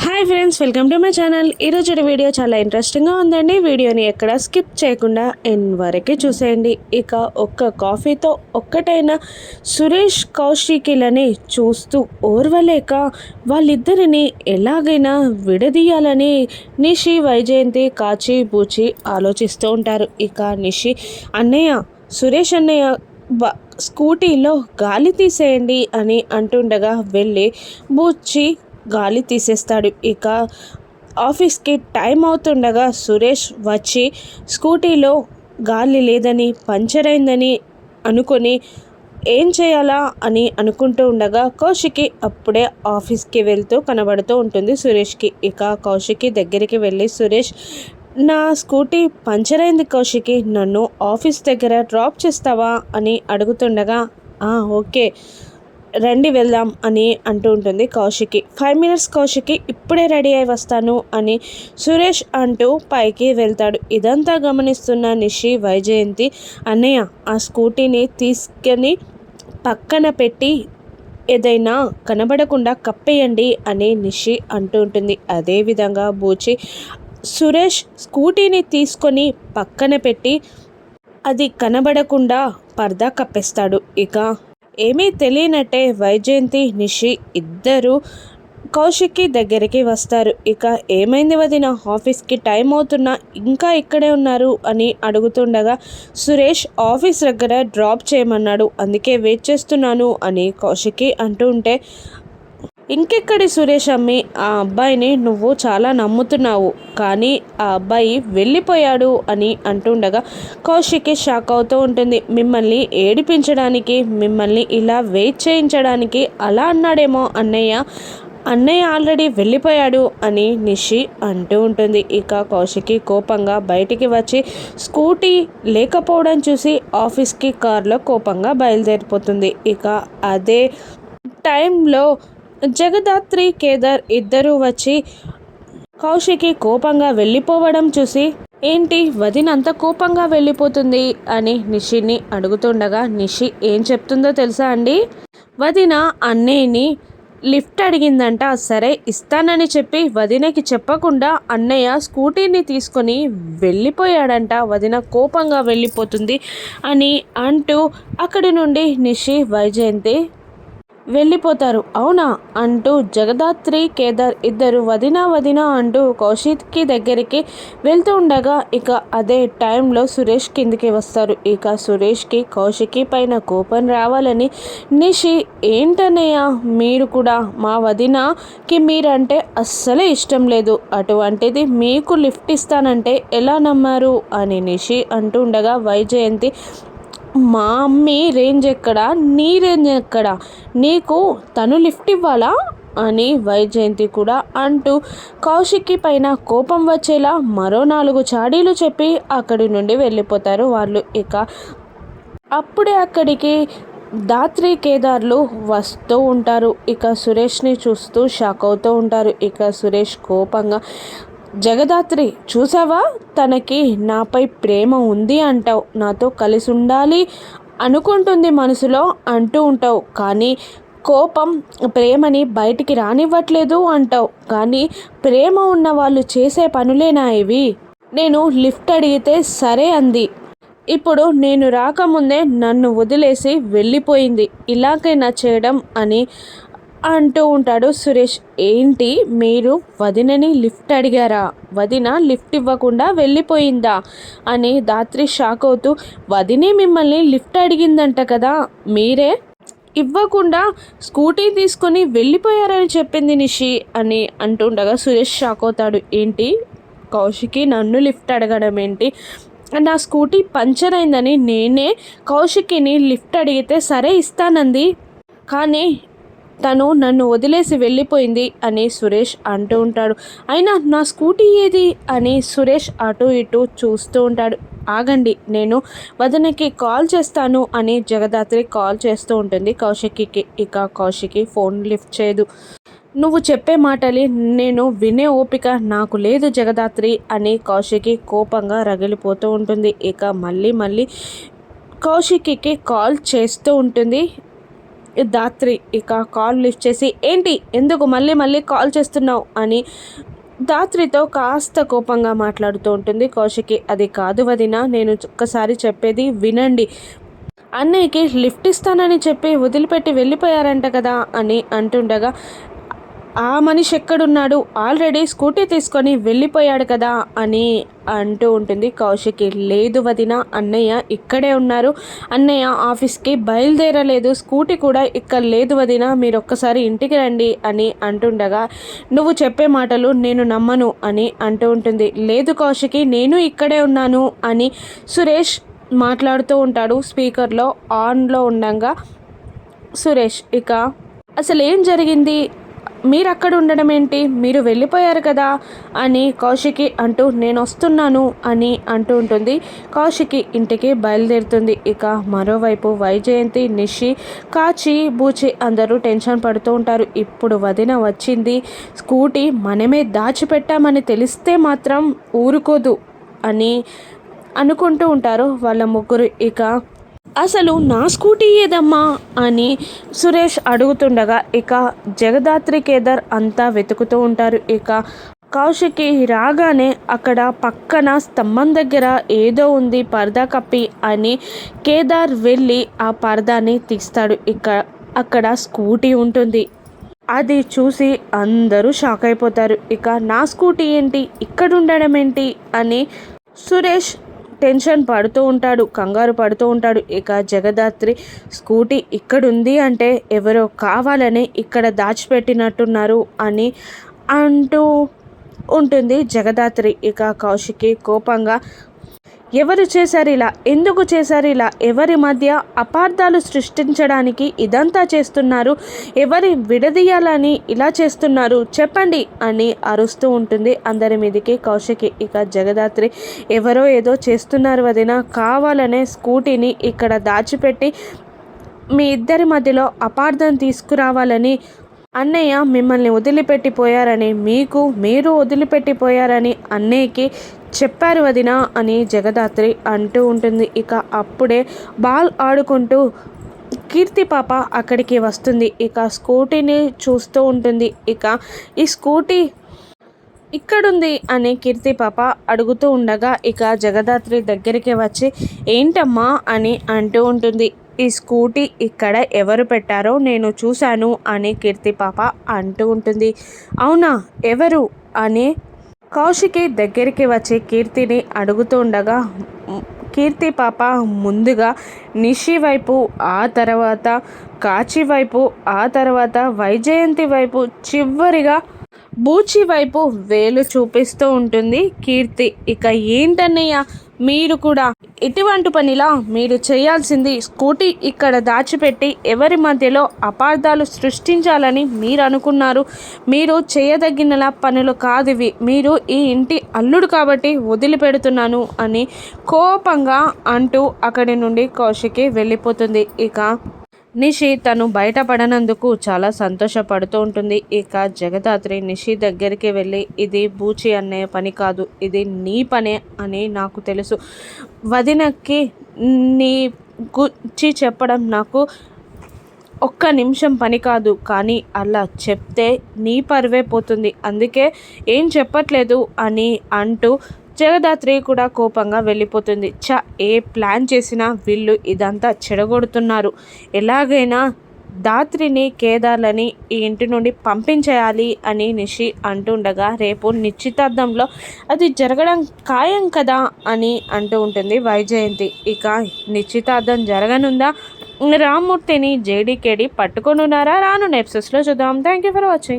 Hi friends, welcome to my channel. ఈరోజు video చాలా ఇంట్రెస్టింగ్గా ఉందండి. వీడియోని ఎక్కడ స్కిప్ చేయకుండా ఎండ్ వరకు చూసేయండి. ఇక ఒక్క కాఫీతో ఒక్కటైనా సురేష్ కౌశికిలని చూస్తూ ఓర్వలేక వాళ్ళిద్దరిని ఎలాగైనా విడదీయాలని నిషి వైజయంతి కాచి బూచి ఆలోచిస్తూ ఉంటారు. ఇక నిషి అన్నయ్య, సురేష్ అన్నయ్య స్కూటీలో గాలి తీసేయండి అని అంటుండగా వెళ్ళి బూచి గాలి తీసేస్తాడు. ఇక ఆఫీస్కి టైం అవుతుండగా సురేష్ వచ్చి స్కూటీలో గాలి లేదని పంచర్ అయిందని అనుకొని ఏం చేయాలా అని అనుకుంటూ ఉండగా కౌశికి అప్పుడే ఆఫీస్కి వెళ్తూ కనబడుతూ ఉంటుంది సురేష్కి. ఇక కౌశికి దగ్గరికి వెళ్ళి, సురేష్, నా స్కూటీ పంచర్ అయింది కౌశికి, నన్ను ఆఫీస్ దగ్గర డ్రాప్ చేస్తావా అని అడుగుతుండగా ఓకే రండి వెళ్దాం అని అంటూ ఉంటుంది కౌశికి. 5 minutes కౌశికి, ఇప్పుడే రెడీ అయి వస్తాను అని సురేష్ అంటూ పైకి వెళ్తాడు. ఇదంతా గమనిస్తున్న నిషి వైజయంతి, అన్నయ్య ఆ స్కూటీని తీసుకొని పక్కన పెట్టి ఏదైనా కనబడకుండా కప్పేయండి అని నిషి అంటూ ఉంటుంది. అదేవిధంగా బూచి సురేష్ స్కూటీని తీసుకొని పక్కన పెట్టి అది కనబడకుండా పర్దా కప్పేస్తాడు. ఇక ఏమీ తెలియనట్టే వైజయంతి, నిషి ఇద్దరు కౌశిక్కి దగ్గరికి వస్తారు. ఇక ఏమైంది వదిన, ఆఫీస్కి టైం అవుతున్నా ఇంకా ఇక్కడే ఉన్నారు అని అడుగుతుండగా, సురేష్ ఆఫీస్ దగ్గర డ్రాప్ చేయమన్నాడు, అందుకే వెయిట్ చేస్తున్నాను అని కౌశిక్కి అంటూ ఉంటే, ఇంకెక్కడి సురేష్ అమ్మి, ఆ అబ్బాయిని నువ్వు చాలా నమ్ముతున్నావు, కానీ ఆ అబ్బాయి వెళ్ళిపోయాడు అని అంటుండగా కౌశికి షాక్ అవుతూ ఉంటుంది. మిమ్మల్ని ఏడిపించడానికి, మిమ్మల్ని ఇలా వెయిట్ చేయించడానికి అలా అన్నాడేమో అన్నయ్య ఆల్రెడీ వెళ్ళిపోయాడు అని నిషి అంటూ ఉంటుంది. ఇక కౌశికి కోపంగా బయటికి వచ్చి స్కూటీ లేకపోవడం చూసి ఆఫీస్కి కార్లో కోపంగా బయలుదేరిపోతుంది. ఇక అదే టైంలో జగదాత్రి, కేదార్ ఇద్దరూ వచ్చి కౌశికి కోపంగా వెళ్ళిపోవడం చూసి, ఏంటి వదిన అంత కోపంగా వెళ్ళిపోతుంది అని నిషిని అడుగుతుండగా, నిషి ఏం చెప్తుందో తెలుసా అండి, వదిన అన్నయ్యని లిఫ్ట్ అడిగిందంట, సరే ఇస్తానని చెప్పి వదినకి చెప్పకుండా అన్నయ్య స్కూటీని తీసుకొని వెళ్ళిపోయాడంట, వదిన కోపంగా వెళ్ళిపోతుంది అని అంటూ అక్కడి నుండి నిషి వైజయంతి వెళ్ళిపోతారు. అవునా అంటూ జగదాత్రి, కేదార్ ఇద్దరు వదినా వదినా అంటూ కౌశిక్కి దగ్గరికి వెళ్తూ ఉండగా ఇక అదే టైంలో సురేష్ కిందికి వస్తారు. ఇక సురేష్కి కౌశికి పైన కోపం రావాలని, నిషి ఏంటన్నయ్య మీరు కూడా, మా వదినకి మీరంటే అస్సలే ఇష్టం లేదు, అటువంటిది మీకు లిఫ్ట్ ఇస్తానంటే ఎలా నమ్మారు అని నిషి అంటూ ఉండగా వైజయంతి, మా అమ్మి రేంజ్ ఎక్కడా, నీ రేంజ్ ఎక్కడా, నీకు తను లిఫ్ట్ ఇవ్వాలా అని వైజయంతి కూడా అంటూ కౌశిక్కి పైన కోపం వచ్చేలా మరో 4 చాడీలు చెప్పి అక్కడి నుండి వెళ్ళిపోతారు వాళ్ళు. ఇక అప్పుడే అక్కడికి దాత్రి, కేదార్లు వస్తూ ఉంటారు. ఇక సురేష్ని చూస్తూ షాక్ అవుతూ ఉంటారు. ఇక సురేష్ కోపంగా, జగదాత్రి చూసావా, తనకి నాపై ప్రేమ ఉంది అంటావు, నాతో కలిసి ఉండాలి అనుకుంటుంది మనసులో అంటూ ఉంటావు, కానీ కోపం ప్రేమని బయటికి రానివ్వట్లేదు అంటావు, కానీ ప్రేమ ఉన్న వాళ్ళు చేసే పనులేనా ఇవి, నేను లిఫ్ట్ అడిగితే సరే అంది, ఇప్పుడు నేను రాకముందే నన్ను వదిలేసి వెళ్ళిపోయింది, ఇలాగైనా చేయడం అని అంటూ ఉంటాడు సురేష్. ఏంటి మీరు వదినని లిఫ్ట్ అడిగారా, వదిన లిఫ్ట్ ఇవ్వకుండా వెళ్ళిపోయిందా అని దాత్రి షాక్ అవుతూ, వదినే మిమ్మల్ని లిఫ్ట్ అడిగిందంట కదా, మీరే ఇవ్వకుండా స్కూటీ తీసుకొని వెళ్ళిపోయారని చెప్పింది నిషి అని అంటుండగా సురేష్ షాక్ అవుతాడు. ఏంటి కౌశికి నన్ను లిఫ్ట్ అడగడం ఏంటి, నా స్కూటీ పంచర్ అయిందని నేనే కౌశికిని లిఫ్ట్ అడిగితే సరే ఇస్తానంది, కానీ తను నన్ను వదిలేసి వెళ్ళిపోయింది అని సురేష్ అంటూ ఉంటాడు. అయినా నా స్కూటీ ఏది అని సురేష్ అటు ఇటు చూస్తూ ఉంటాడు. ఆగండి, నేను వదినకి కాల్ చేస్తాను అని జగదాత్రి కాల్ చేస్తూ ఉంటుంది కౌశికి. ఇక కౌశికి ఫోన్ లిఫ్ట్ చేయదు. నువ్వు చెప్పే మాటలి నేను వినే ఓపిక నాకు లేదు జగదాత్రి అని కౌశికి కోపంగా రగిలిపోతూ ఉంటుంది. ఇక మళ్ళీ కౌశికి కాల్ చేస్తూ ఉంటుంది దాత్రి ఇక కాల్ లిఫ్ట్ చేసి, ఏంటి ఎందుకు మళ్ళీ మళ్ళీ కాల్ చేస్తున్నావు అని దాత్రితో కాస్త కోపంగా మాట్లాడుతూ ఉంటుంది కౌశికి. అది కాదు వదిన, నేను ఒక్కసారి చెప్పేది వినండి. అన్నయ్యకి లిఫ్ట్ ఇస్తానని చెప్పి వదిలిపెట్టి వెళ్ళిపోయారంట కదా అని అంటుండగా, ఆ మనిషి ఎక్కడున్నాడు, ఆల్రెడీ స్కూటీ తీసుకొని వెళ్ళిపోయాడు కదా అని అంటూ ఉంటుంది కౌశికి. లేదు వదిన, అన్నయ్య ఇక్కడే ఉన్నారు, అన్నయ్య ఆఫీస్కి బయలుదేరలేదు, స్కూటీ కూడా ఇక్కడ లేదు వదిన, మీరు ఒక్కసారి ఇంటికి రండి అని అంటుండగా, నువ్వు చెప్పే మాటలు నేను నమ్మను అని అంటూ ఉంటుంది. లేదు కౌశికి, నేను ఇక్కడే ఉన్నాను అని సురేష్ మాట్లాడుతూ ఉంటాడు స్పీకర్లో ఆన్లో ఉండగా. సురేష్ ఇక అసలు ఏం జరిగింది, మీరు అక్కడ ఉండడం ఏంటి, మీరు వెళ్ళిపోయారు కదా అని కౌశికి అంటూ, నేను వస్తున్నాను అని అంటూ ఉంటుంది. కౌశికి ఇంటికి బయలుదేరుతుంది. ఇక మరోవైపు వైజయంతి, నిషి, కాచి, బూచి అందరూ టెన్షన్ పడుతూ ఉంటారు. ఇప్పుడు వదిన వచ్చింది, స్కూటీ మనమే దాచిపెట్టామని తెలిస్తే మాత్రం ఊరుకోదు అని అనుకుంటూ ఉంటారు వాళ్ళ ముగ్గురు. ఇక అసలు నా స్కూటీ ఏదమ్మా అని సురేష్ అడుగుతుండగా ఇక జగదాత్రి, కేదార్ అంతా వెతుకుతూ ఉంటారు. ఇక కౌశికి రాగానే అక్కడ పక్కన స్తంభం దగ్గర ఏదో ఉంది పరదా కప్పి అని కేదార్ వెళ్ళి ఆ పరదాని తీస్తాడు. ఇక అక్కడ స్కూటీ ఉంటుంది. అది చూసి అందరూ షాక్ అయిపోతారు. ఇక నా స్కూటీ ఏంటి ఇక్కడ ఉండడం ఏంటి అని సురేష్ టెన్షన్ పడుతూ ఉంటాడు, కంగారు పడుతూ ఉంటాడు. ఇక జగదాత్రి, స్కూటీ ఇక్కడుంది అంటే ఎవరో కావాలని ఇక్కడ దాచిపెట్టినట్టున్నారు అని అంటూ ఉంటుంది జగదాత్రి. ఇక కౌశికి కోపంగా, ఎవరు చేశారు ఇలా, ఎందుకు చేశారు ఇలా, ఎవరి మధ్య అపార్థాలు సృష్టించడానికి ఇదంతా చేస్తున్నారు, ఎవరి విడదీయాలని ఇలా చేస్తున్నారు చెప్పండి అని అరుస్తూ ఉంటుంది అందరి మీదకి కౌశికి. ఇక జగదాత్రి, ఎవరో ఏదో చేస్తున్నారు వదిన, కావాలనే స్కూటీని ఇక్కడ దాచిపెట్టి మీ ఇద్దరి మధ్యలో అపార్థం తీసుకురావాలని, అన్నయ్య మిమ్మల్ని వదిలిపెట్టిపోయారని, మీరు వదిలిపెట్టిపోయారని అన్నయ్యకి చెప్పారు వదిన అని జగదాత్రి అంటూ ఉంటుంది. ఇక అప్పుడే బాల్ ఆడుకుంటూ కీర్తి పాప అక్కడికి వస్తుంది. ఇక స్కూటీని చూస్తూ ఉంటుంది. ఇక ఈ స్కూటీ ఇక్కడుంది అని కీర్తి పాప అడుగుతూ ఉండగా ఇక జగదాత్రి దగ్గరికి వచ్చి, ఏంటమ్మా అని అంటూ ఉంటుంది. ఈ స్కూటీ ఇక్కడ ఎవరు పెట్టారో నేను చూశాను అని కీర్తి పాప అంటూ ఉంటుంది. అవునా, ఎవరు అని కౌశికి దగ్గరికి వచ్చి కీర్తిని అడుగుతూ ఉండగా కీర్తి పాప ముందుగా నిషి వైపు, ఆ తర్వాత కాచి వైపు, ఆ తర్వాత వైజయంతి వైపు, చివరిగా బూచి వైపు వేలు చూపిస్తూ ఉంటుంది కీర్తి. ఇక ఏంటన్నయ్య, మీరు కూడా ఇటువంటి పనిలా మీరు చేయాల్సింది స్కూటీ ఇక్కడ దాచిపెట్టి ఎవరి మధ్యలో అపార్థాలు సృష్టించాలని మీరు అనుకున్నారు. మీరు చేయదగిన పనులు కాదివి, మీరు ఈ ఇంటి అల్లుడు కాబట్టి వదిలిపెడుతున్నాను అని కోపంగా అంటూ అక్కడి నుండి కౌశికి వెళ్ళిపోతుంది. ఇక నిషి తను బయటపడనందుకు చాలా సంతోషపడుతూ ఉంటుంది. ఇక జగదాత్రి నిషి దగ్గరికి వెళ్ళి, ఇది బూచి అన్నయ్య పని కాదు, ఇది నీ పనే అని నాకు తెలుసు, వదినకి నీ గురించి చెప్పడం నాకు ఒక్క నిమిషం పని కాదు, కానీ అలా చెప్తే నీ పరువే పోతుంది, అందుకే ఏం చెప్పట్లేదు అని అంటూ జగదాత్రి కూడా కోపంగా వెళ్ళిపోతుంది. ఏ ప్లాన్ చేసినా వీళ్ళు ఇదంతా చెడగొడుతున్నారు, ఎలాగైనా దాత్రిని, కేదార్లని ఈ ఇంటి నుండి పంపించేయాలి అని నిషి అంటుండగా, రేపు నిశ్చితార్థంలో అది జరగడం ఖాయం కదా అని అంటూ ఉంటుంది వైజయంతి. ఇక నిశ్చితార్థం జరగనుందా, రామ్మూర్తిని జేడీకేడి పట్టుకొనున్నారా, రాను ఎపిసోడ్స్లో చూద్దాం. Thank you for watching.